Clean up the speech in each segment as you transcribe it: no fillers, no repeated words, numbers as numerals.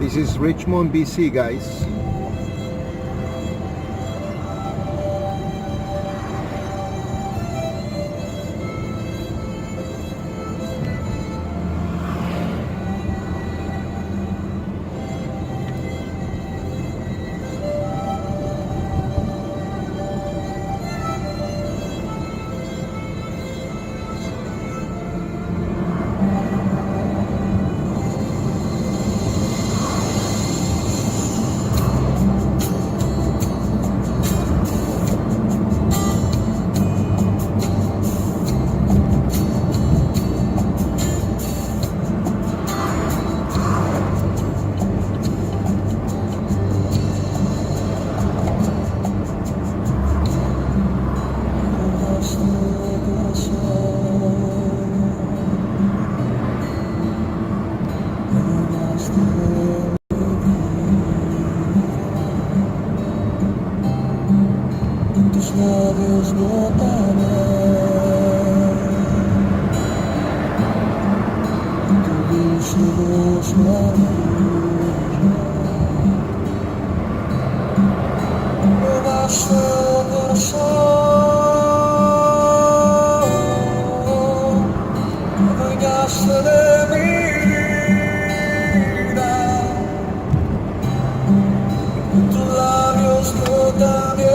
This is Richmond, BC, guys. Tus labios brotarán, tu dulce voz me arrullará. Robaste el corazón, adueñaste de mi vida, tus labios brotan bien.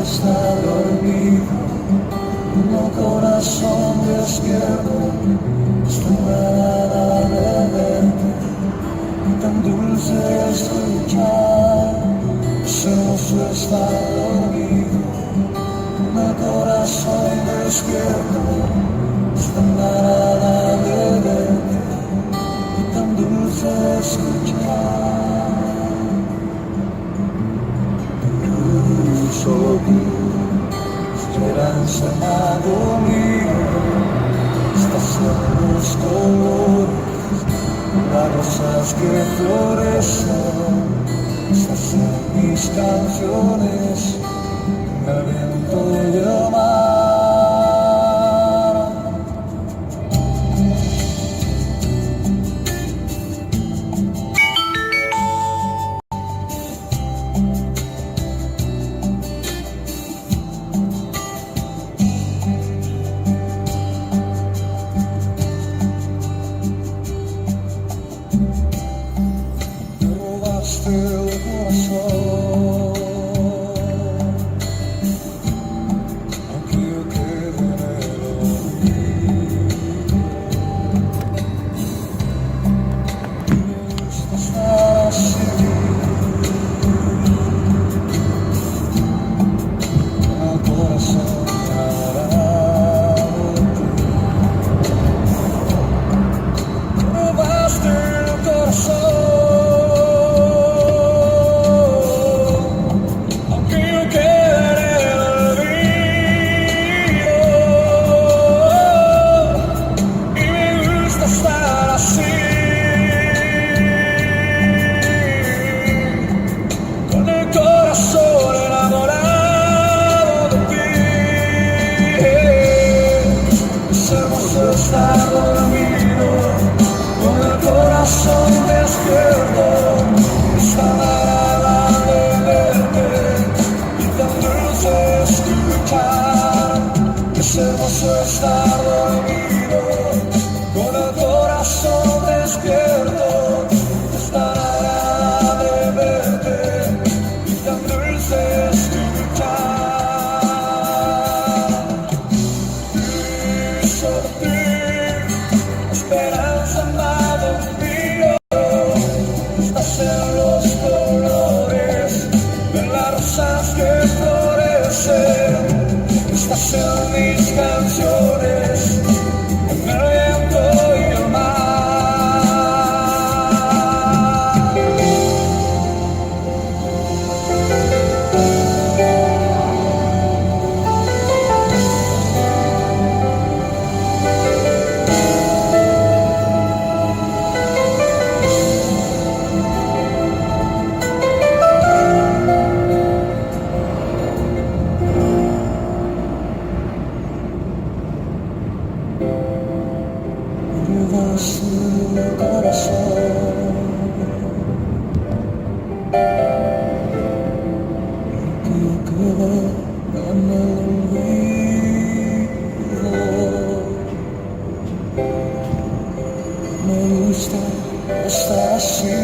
Está dormido, como corazón despierto, acostumbrada a verte, y tan dulce escuchar. Ese hermoso está dormido, como corazón despierto, acostumbrada a verte, y tan dulce escuchar. Solo tú, esperanza, amado mío, estás en los colores, las rosas que florecen, estás en mis canciones, en el viento y el mar. El corazón, Estas son mis canciones, en el viento y el mar. Llevas el corazón que queda en el olvido. Me gusta estar así.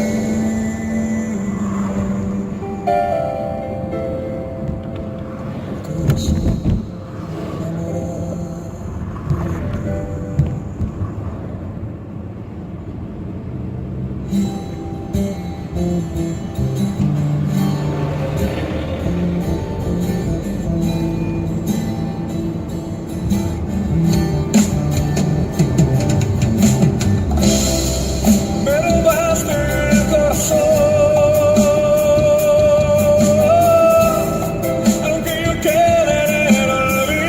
El corazón enamorado. Me robaste el corazón, aunque yo quede en el olvido,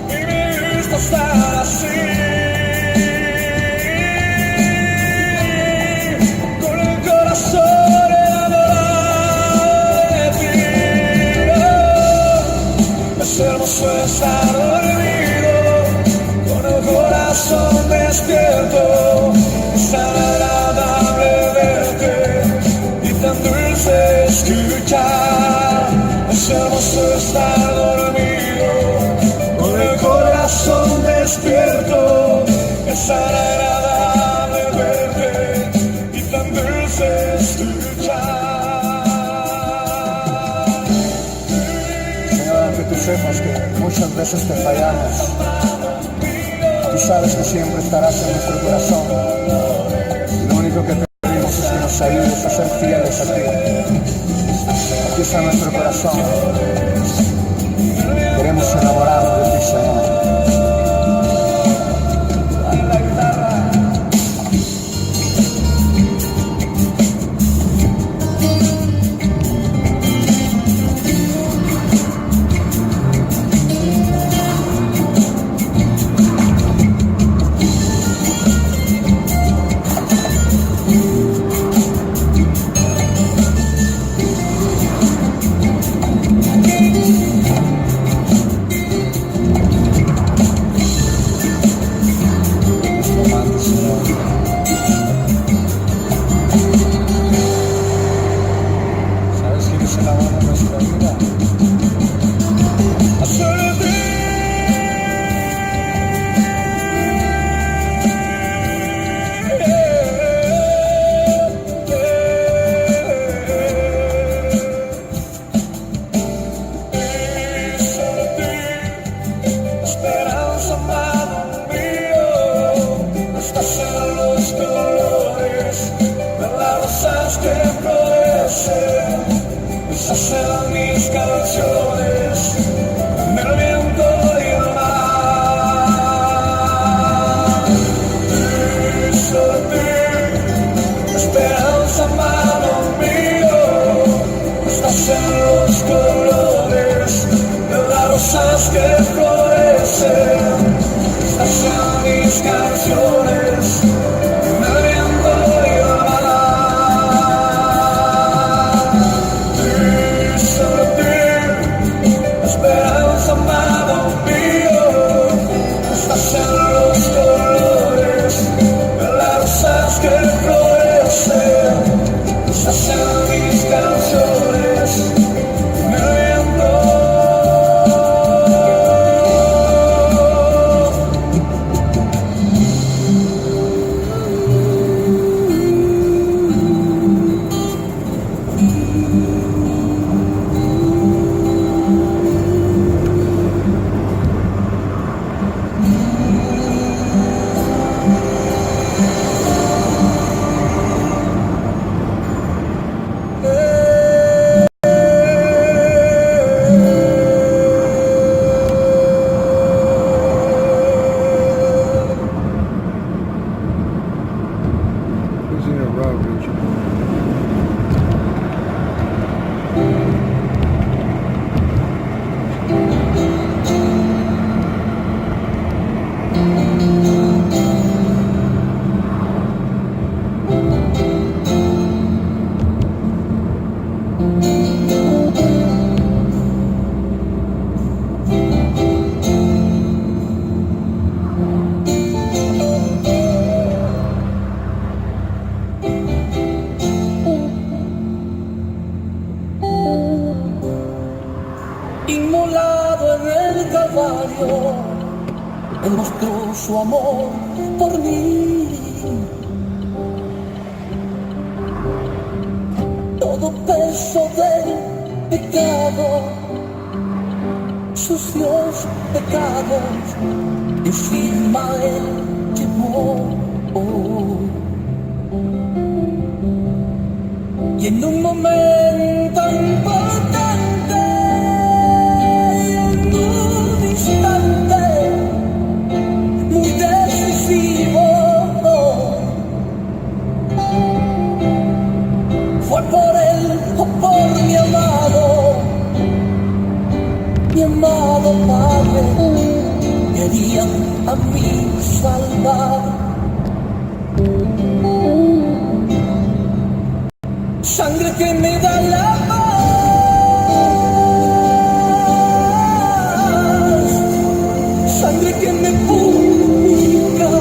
y me gusta estar así. Es hermoso estar dormido, con el corazón despierto. Es tan agradable verte y tan dulce escuchar. Es hermoso estar dormido, con el corazón despierto. Es tan agradable verte y tan dulce escuchar. Que tú sepas que muchas veces te fallamos. Tú sabes que siempre estarás en nuestro corazón. Lo único que te pedimos es que nos ayudes a ser fieles a ti. Aquí está nuestro corazón. Queremos enamorarnos de ti, Señor. ¿Sabes quién es el amor de nuestra vida? Esperanza, amado mío, estás en los colores de las rosas que florecen. Esas eran mis canciones, en el viento y el mar. Y solo ti, esperanza, amado mío, estás en los colores de las rosas que florecen. Estas son mis canciones, en el viento y el mar. Y solo ti, esperanza, amado mío, estás en los colores de las rosas que florecen. Estas son mis canciones, en el viento. inmolado en el Calvario, Él mostró su amor por mí. Todo peso del pecado, sucios pecados, encima Él llevó. Y en un momento importante, en un instante muy decisivo, fue por Él o por mi amado Padre, quería a mí salvar. Sangre que me da la paz, sangre que me purifica,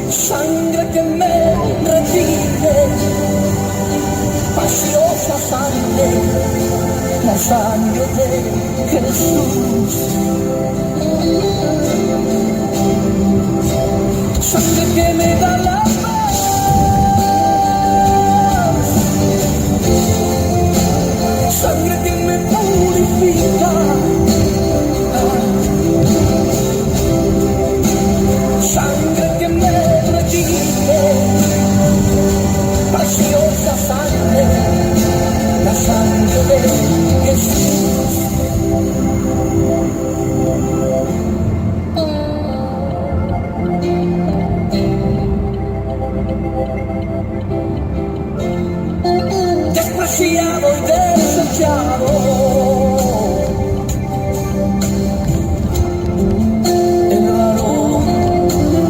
sangre que me redime, preciosa sangre, la sangre de Jesús. Sangre que me da la paz, sangre que me purifica, sangre que me redime, preciosa sangre, la sangre de Jesús. Despreciado y desechado, el varón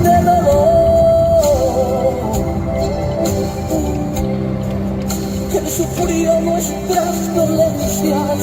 de dolor, Él sufrió nuestras dolencias